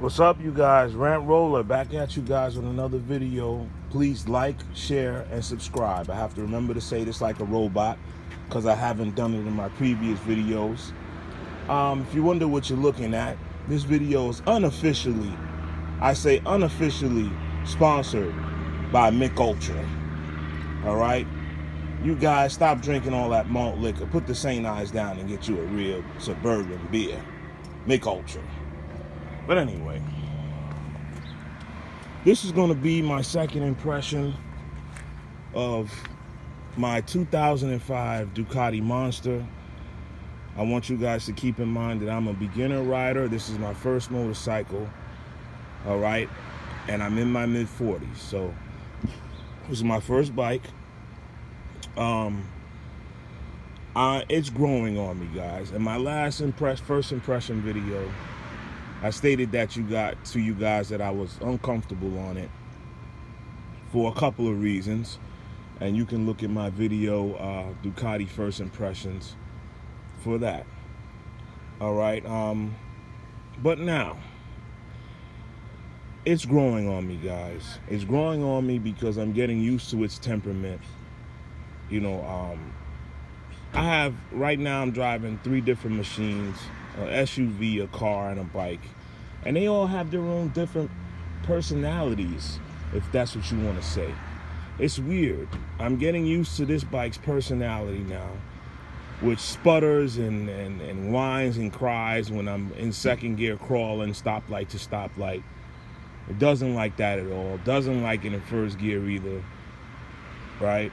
What's up, you guys? Rant Roller back at you guys with another video. Please like, share, and subscribe. I have to remember to say this like a robot because I haven't done it in my previous videos. If you wonder what you're looking at, this video is unofficially, I say unofficially, sponsored by Mick Ultra. All right? You guys stop drinking all that malt liquor. Put the St. Ives down and get you a real suburban beer. Mick Ultra. But anyway, this is going to be my second impression of my 2005 Ducati Monster. I want you guys to keep in mind that I'm a beginner rider. This is my first motorcycle, all right? And I'm in my mid-40s, so this is my first bike. It's growing on me, guys. In my last first impression video, I stated that you guys that I was uncomfortable on it for a couple of reasons, and you can look at my video Ducati first impressions for that. All right, but now it's growing on me, guys. It's growing on me because I'm getting used to its temperament. You know, right now I'm driving 3 different machines: an SUV, a car, and a bike, and they all have their own different personalities, if that's what you want to say. It's weird. I'm getting used to this bike's personality now, which sputters and whines and cries when I'm in second gear crawling stoplight to stoplight. It doesn't like that at all. It doesn't like it in first gear either, right?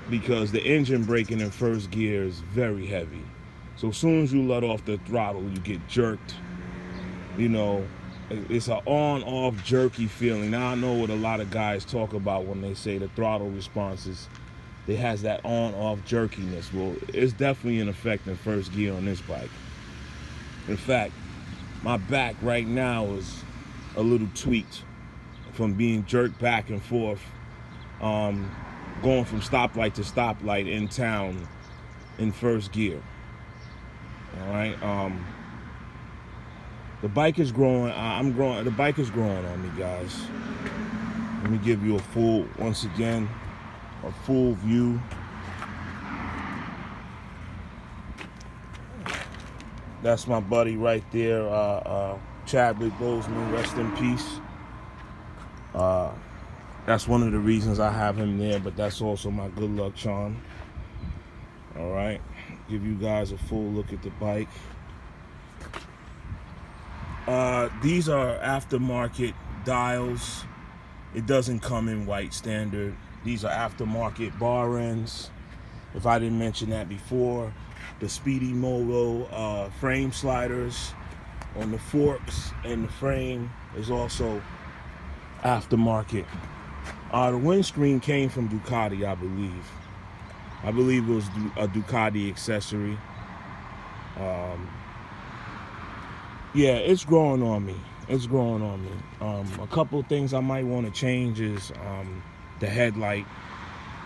Because the engine braking in first gear is very heavy. So as soon as you let off the throttle, you get jerked. You know, it's an on-off jerky feeling. Now I know what a lot of guys talk about when they say the throttle responses. It has that on-off jerkiness. Well, it's definitely in effect in first gear on this bike. In fact, my back right now is a little tweaked from being jerked back and forth, going from stoplight to stoplight in town in first gear. All right. The bike is growing. I'm growing. The bike is growing on me, guys. Let me give you a full view. That's my buddy right there, Chadwick Boseman. Rest in peace. That's one of the reasons I have him there, but that's also my good luck charm. All right, give you guys a full look at the bike. These are aftermarket dials. It doesn't come in white standard. These are aftermarket bar ends. If I didn't mention that before, the Speedy Moto frame sliders on the forks and the frame is also aftermarket. The windscreen came from Ducati, I believe. I believe it was a Ducati accessory. Yeah, it's growing on me. It's growing on me. A couple of things I might want to change is the headlight.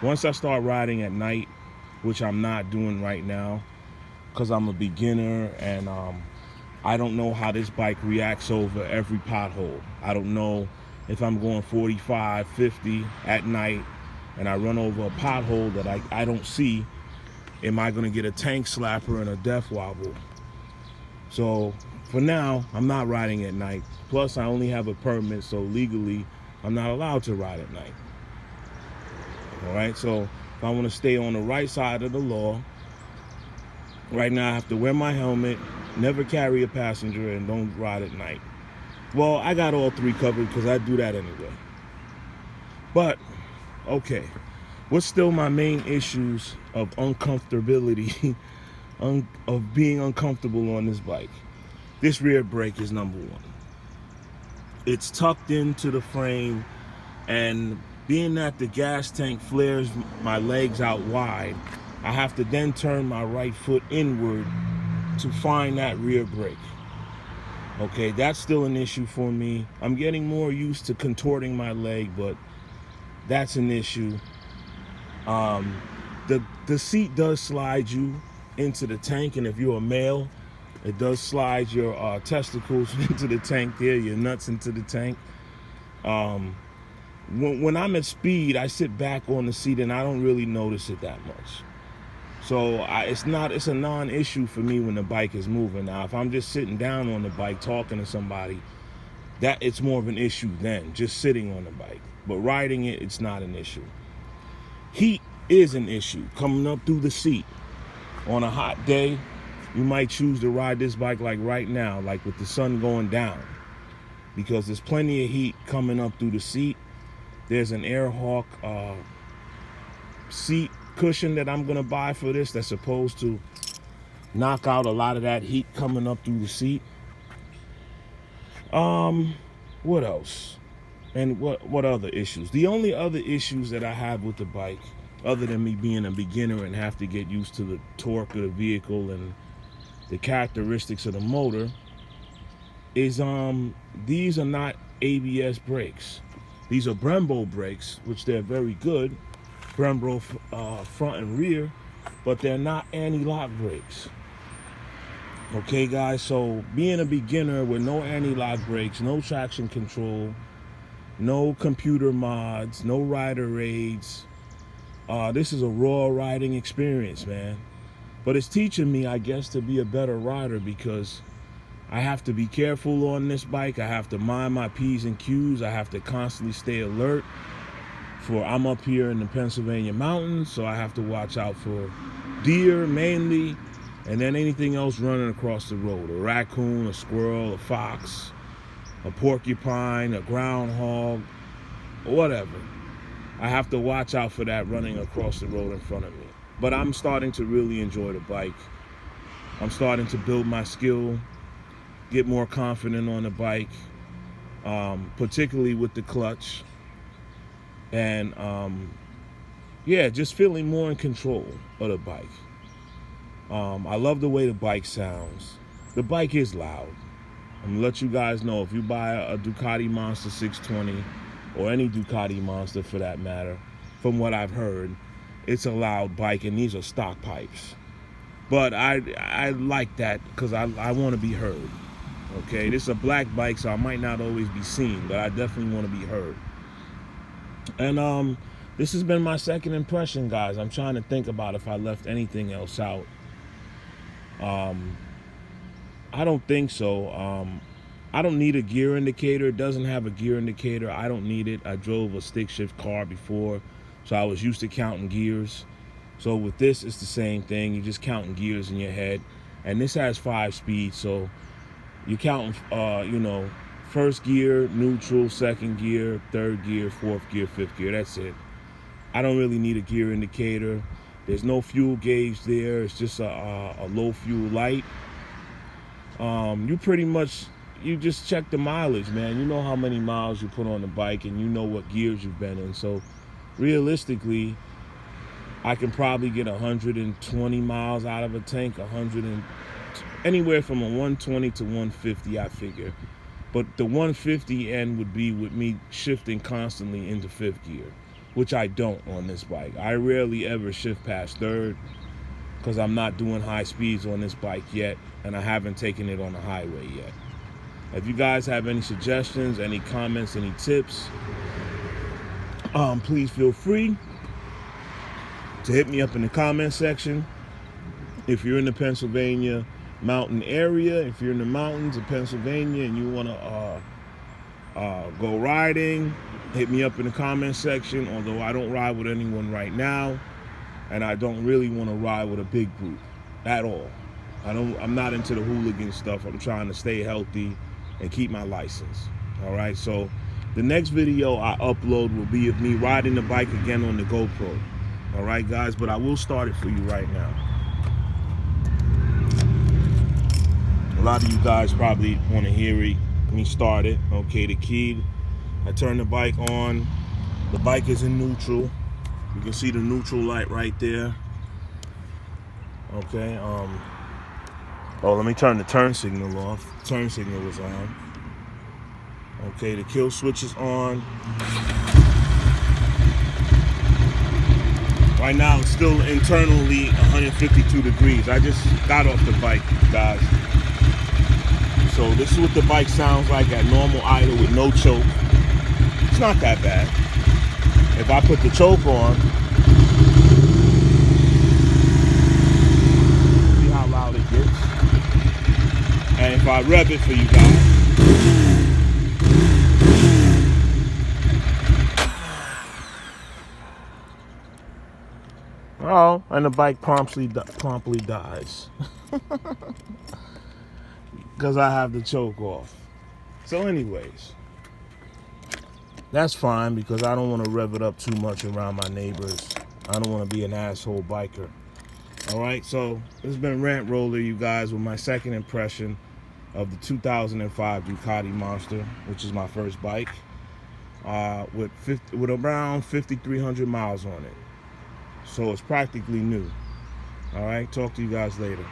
Once I start riding at night, which I'm not doing right now because I'm a beginner and I don't know how this bike reacts over every pothole. I don't know if I'm going 45, 50 at night and I run over a pothole that I don't see, am I going to get a tank slapper and a death wobble? So for now, I'm not riding at night. Plus, I only have a permit, so legally, I'm not allowed to ride at night. All right, so if I want to stay on the right side of the law, right now I have to wear my helmet, never carry a passenger, and don't ride at night. Well, I got all 3 covered because I do that anyway. But, okay, what's still my main issues of uncomfortability, of being uncomfortable on this bike? This rear brake is number 1. It's tucked into the frame, and being that the gas tank flares my legs out wide, I have to then turn my right foot inward to find that rear brake. Okay, that's still an issue for me. I'm getting more used to contorting my leg, but that's an issue. The seat does slide you into the tank, and if you're a male, It does slide your testicles into the tank there, your nuts into the tank. When I'm at speed, I sit back on the seat and I don't really notice it that much. So it's a non-issue for me when the bike is moving. Now, if I'm just sitting down on the bike talking to somebody, that it's more of an issue then, just sitting on the bike. But riding it, it's not an issue. Heat is an issue coming up through the seat. On a hot day, you might choose to ride this bike like right now, like with the sun going down, because there's plenty of heat coming up through the seat. There's an Airhawk seat cushion that I'm gonna buy for this that's supposed to knock out a lot of that heat coming up through the seat. What else? And what other issues? The only other issues that I have with the bike, other than me being a beginner and have to get used to the torque of the vehicle and the characteristics of the motor, is these are not ABS brakes. These are Brembo brakes, which they're very good, Brembo front and rear, but they're not anti-lock brakes. Okay, guys, so being a beginner with no anti-lock brakes, no traction control, no computer mods, no rider aids, this is a raw riding experience, man. But it's teaching me, I guess, to be a better rider, because I have to be careful on this bike. I have to mind my P's and Q's. I have to constantly stay alert. I'm up here in the Pennsylvania mountains, so I have to watch out for deer mainly, and then anything else running across the road. A raccoon, a squirrel, a fox, a porcupine, a groundhog, whatever. I have to watch out for that running across the road in front of me. But I'm starting to really enjoy the bike. I'm starting to build my skill, get more confident on the bike, particularly with the clutch. And yeah, just feeling more in control of the bike. I love the way the bike sounds. The bike is loud. I'm gonna let you guys know, if you buy a Ducati Monster 620, or any Ducati Monster for that matter, from what I've heard, it's a loud bike, and these are stock pipes. But I like that because I want to be heard. Okay, this is a black bike, so I might not always be seen, but I definitely want to be heard. And this has been my second impression, guys. I'm trying to think about if I left anything else out. I don't think so. I don't need a gear indicator. It doesn't have a gear indicator. I don't need it. I drove a stick shift car before, so I was used to counting gears. So with this, it's the same thing. You're just counting gears in your head. And this has 5 speeds, so you're counting, you know, first gear, neutral, second gear, third gear, fourth gear, fifth gear. That's it. I don't really need a gear indicator. There's no fuel gauge there. It's just a low fuel light. You just check the mileage, man. You know how many miles you put on the bike, and you know what gears you've been in. So realistically, I can probably get 120 miles out of a tank, anywhere from a 120 to 150, I figure. But the 150 end would be with me shifting constantly into 5th gear, which I don't on this bike. I rarely ever shift past 3rd because I'm not doing high speeds on this bike yet, and I haven't taken it on the highway yet. If you guys have any suggestions, any comments, any tips, please feel free to hit me up in the comment section. If you're in the Pennsylvania mountain area, if you're in the mountains of Pennsylvania and you want to go riding, hit me up in the comment section. Although I don't ride with anyone right now, and I don't really want to ride with a big group at all. I'm not into the hooligan stuff. I'm trying to stay healthy and keep my license. All right, so the next video I upload will be of me riding the bike again on the GoPro. All right, guys, but I will start it for you right now. A lot of you guys probably want to hear me start it. Okay, the key. I turn the bike on. The bike is in neutral. You can see the neutral light right there. Okay. Oh, let me turn the turn signal off. Turn signal is on. Okay, the kill switch is on. Right now, it's still internally 152 degrees. I just got off the bike, guys. So this is what the bike sounds like at normal idle with no choke. It's not that bad. If I put the choke on, see how loud it gets. And if I rev it for you guys, oh, and the bike promptly dies because I have the choke off. So anyways, that's fine because I don't want to rev it up too much around my neighbors. I don't want to be an asshole biker. All right, so this has been Rant Roller, you guys, with my second impression of the 2005 Ducati Monster, which is my first bike, with around 5,300 miles on it. So it's practically new. All right, talk to you guys later.